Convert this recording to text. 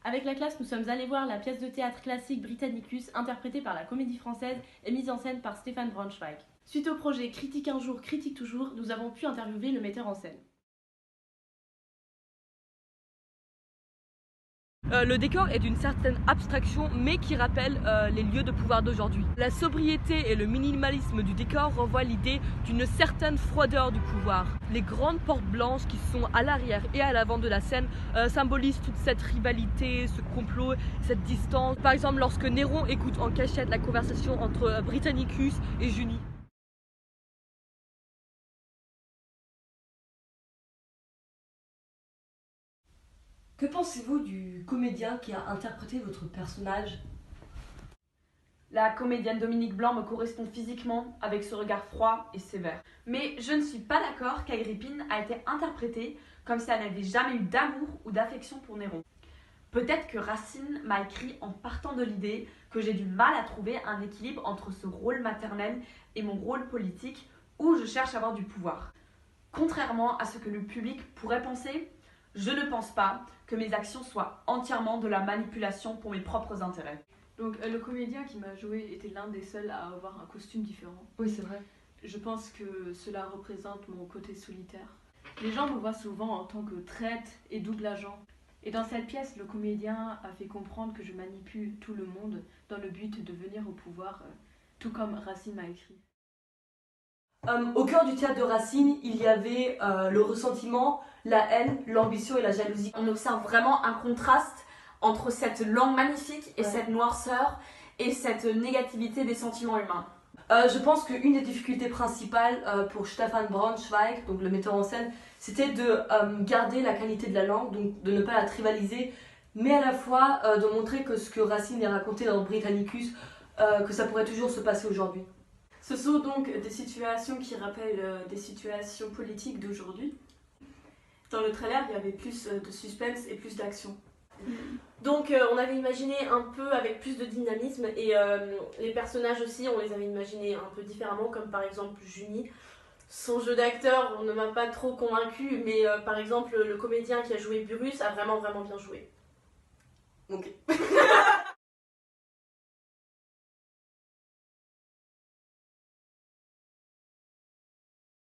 Avec la classe, nous sommes allés voir la pièce de théâtre classique Britannicus, interprétée par la Comédie Française et mise en scène par Stéphane Braunschweig. Suite au projet Critique un jour, critique toujours, nous avons pu interviewer le metteur en scène. Le décor est d'une certaine abstraction, mais qui rappelle les lieux de pouvoir d'aujourd'hui. La sobriété et le minimalisme du décor renvoient l'idée d'une certaine froideur du pouvoir. Les grandes portes blanches qui sont à l'arrière et à l'avant de la scène symbolisent toute cette rivalité, ce complot, cette distance. Par exemple, lorsque Néron écoute en cachette la conversation entre Britannicus et Junie. Que pensez-vous du comédien qui a interprété votre personnage? La comédienne Dominique Blanc me correspond physiquement avec ce regard froid et sévère. Mais je ne suis pas d'accord qu'Agrippine a été interprétée comme si elle n'avait jamais eu d'amour ou d'affection pour Néron. Peut-être que Racine m'a écrit en partant de l'idée que j'ai du mal à trouver un équilibre entre ce rôle maternel et mon rôle politique où je cherche à avoir du pouvoir. Contrairement à ce que le public pourrait penser, je ne pense pas que mes actions soient entièrement de la manipulation pour mes propres intérêts. Donc le comédien qui m'a joué était l'un des seuls à avoir un costume différent. Oui, c'est vrai. Je pense que cela représente mon côté solitaire. Les gens me voient souvent en tant que traître et double agent. Et dans cette pièce, le comédien a fait comprendre que je manipule tout le monde dans le but de venir au pouvoir, tout comme Racine m'a écrit. Au cœur du théâtre de Racine, il y avait le ressentiment, la haine, l'ambition et la jalousie. On observe vraiment un contraste entre cette langue magnifique et cette noirceur et cette négativité des sentiments humains. Je pense qu'une des difficultés principales pour Stéphane Braunschweig, donc le metteur en scène, c'était de garder la qualité de la langue, donc de ne pas la tribaliser, mais à la fois de montrer que ce que Racine a raconté dans Britannicus, que ça pourrait toujours se passer aujourd'hui. Ce sont donc des situations qui rappellent des situations politiques d'aujourd'hui. Dans le trailer, il y avait plus de suspense et plus d'action. Donc on avait imaginé un peu avec plus de dynamisme et les personnages aussi, on les avait imaginés un peu différemment, comme par exemple Junie. Son jeu d'acteur, on ne m'a pas trop convaincu, mais par exemple le comédien qui a joué Burrus a vraiment bien joué. Ok.